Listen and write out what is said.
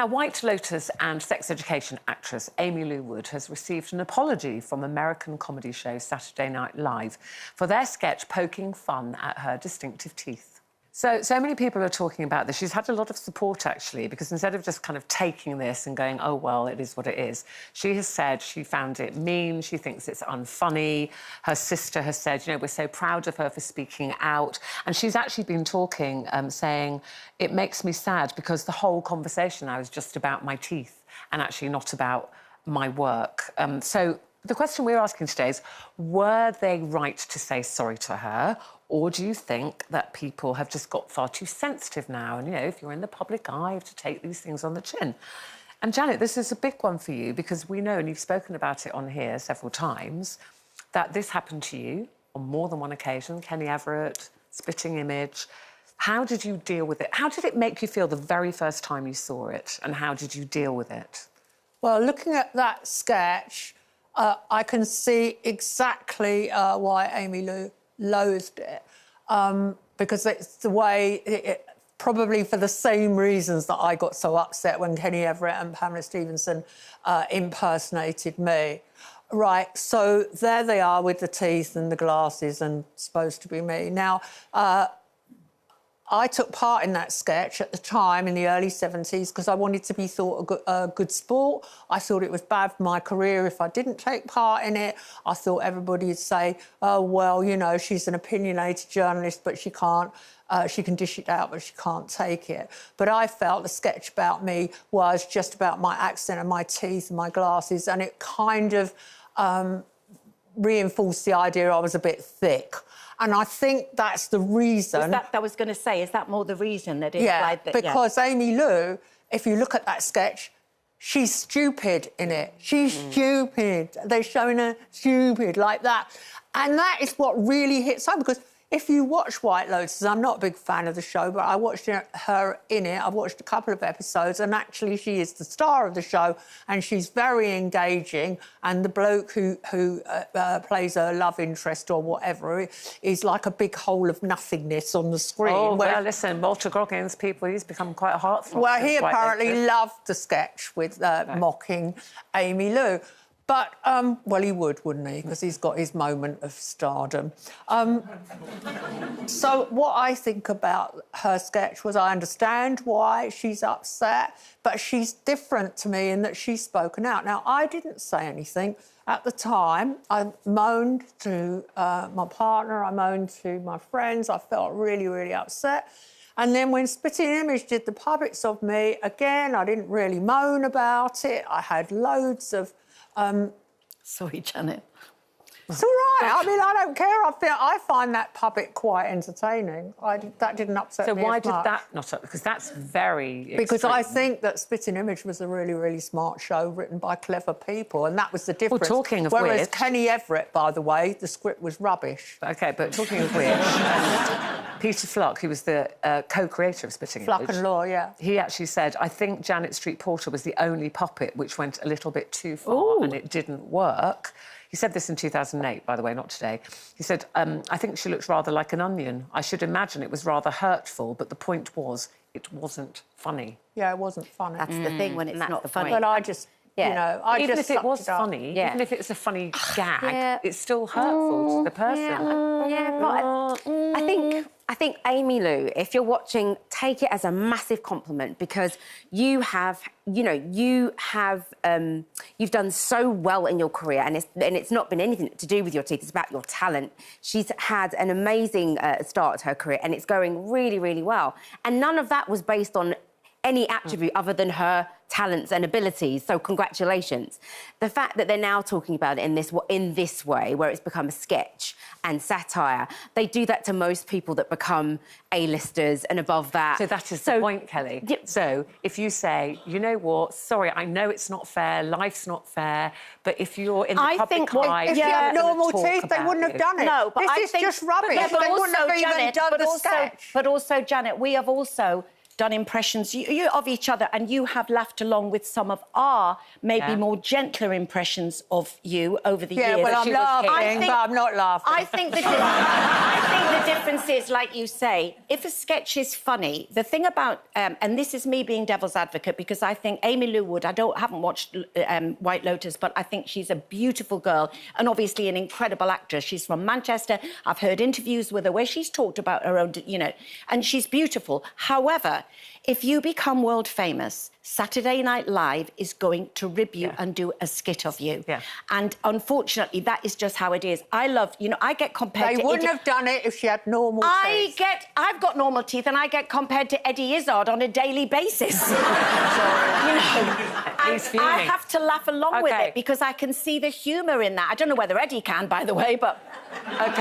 Now, White Lotus and sex education actress Aimee Lou Wood has received an apology from American comedy show Saturday Night Live for their sketch poking fun at her distinctive teeth. So many people are talking about this. She's had a lot of support, actually, because instead of just kind of taking this and going, oh, well, it is what it is, she has said she found it mean, she thinks it's unfunny. Her sister has said, you know, we're so proud of her for speaking out. And she's actually been talking, saying, it makes me sad because the whole conversation now is just about my teeth and actually not about my work. So the question we're asking today is, were they right to say sorry to her? Or do you think that people have just got far too sensitive now? And, you know, if you're in the public eye, you have to take these things on the chin. And, Janet, this is a big one for you because we know, and you've spoken about it on here several times, that this happened to you on more than one occasion. Kenny Everett, Spitting Image. How did you deal with it? How did it make you feel the very first time you saw it? And how did you deal with it? Well, looking at that sketch, I can see exactly why Aimee Lou loathed it, because it's the way, probably for the same reasons that I got so upset when Kenny Everett and Pamela Stephenson impersonated me. Right, so there they are with the teeth and the glasses and supposed to be me. Now, I took part in that sketch at the time in the early 70s because I wanted to be thought a good sport. I thought it was bad for my career if I didn't take part in it. I thought everybody would say, oh, well, you know, she's an opinionated journalist, but she can't, she can dish it out, but she can't take it. But I felt the sketch about me was just about my accent and my teeth and my glasses, and it kind of reinforced the idea I was a bit thick. And I think that's the reason... I was going to say, is that more the reason that it... Yeah, because Aimee Lou, if you look at that sketch, she's stupid in it. She's stupid. They're showing her stupid like that. And that is what really hits home, because if you watch White Lotus, I'm not a big fan of the show, but I watched her in it. I've watched a couple of episodes, and actually she is the star of the show, and she's very engaging. And the bloke who plays her love interest or whatever is like a big hole of nothingness on the screen. Oh, well, listen, Walter Goggins, people, he's become quite a heartthrob. Well, he apparently loved the sketch with mocking Aimee Lou. But, well, he would, wouldn't he? Because he's got his moment of stardom. So what I think about her sketch was I understand why she's upset, but she's different to me in that she's spoken out. Now, I didn't say anything. At the time, I moaned to my partner, I moaned to my friends. I felt really, really upset. And then when Spitting Image did the puppets of me, again, I didn't really moan about it. I had loads of... Sorry, Janet. It's all right. I mean, I don't care. I find that puppet quite entertaining. That didn't upset me as much. So why did that not upset? Because that's very extreme. Because I think that Spitting Image was a really, really smart show written by clever people, and that was the difference. Well, talking of Whereas which... Kenny Everett, by the way, the script was rubbish. OK, but talking of which, Peter Flock, who was the co-creator of Spitting Image... Flock and Law, yeah. He actually said, I think Janet Street Porter was the only puppet which went a little bit too far and it didn't work. He said this in 2008, by the way, not today. He said, I think she looks rather like an onion. I should imagine it was rather hurtful, but the point was it wasn't funny. Yeah, it wasn't funny. That's the thing, when it's not funny. But I just... Yeah. You know, even if it was funny, even if it's a funny gag, it's still hurtful to the person. But I think Aimee Lou, if you're watching, take it as a massive compliment because you have, you know, you've done so well in your career, and it's not been anything to do with your teeth. It's about your talent. She's had an amazing start to her career, and it's going really, really well. And none of that was based on any attribute other than her talents and abilities, so congratulations. The fact that they're now talking about it in this way, where it's become a sketch and satire, they do that to most people that become A-listers and above that. So that is the point, Kelly. So if you say, you know what, sorry, I know it's not fair, life's not fair, but if you're in the public eye... If you have normal teeth, they wouldn't have done it. No, but this is just rubbish. Yeah, but they wouldn't have even done the sketch. But also, Janet, we have also done impressions you of each other, and you have laughed along with some of our maybe more gentler impressions of you over the years. Yeah, well, I'm laughing, but I'm not laughing. I think the difference is, like you say, if a sketch is funny, the thing about, and this is me being devil's advocate, because I think Aimee Lou Wood, haven't watched White Lotus, but I think she's a beautiful girl and obviously an incredible actress. She's from Manchester. I've heard interviews with her where she's talked about her own, you know, and she's beautiful. However, if you become world famous, Saturday Night Live is going to rib you and do a skit of you. Yeah. And unfortunately, that is just how it is. I love, you know, I get compared to... They wouldn't have done it if she had normal teeth. I've got normal teeth and I get compared to Eddie Izzard on a daily basis. You know, I have to laugh along with it because I can see the humour in that. I don't know whether Eddie can, by the way, but... OK,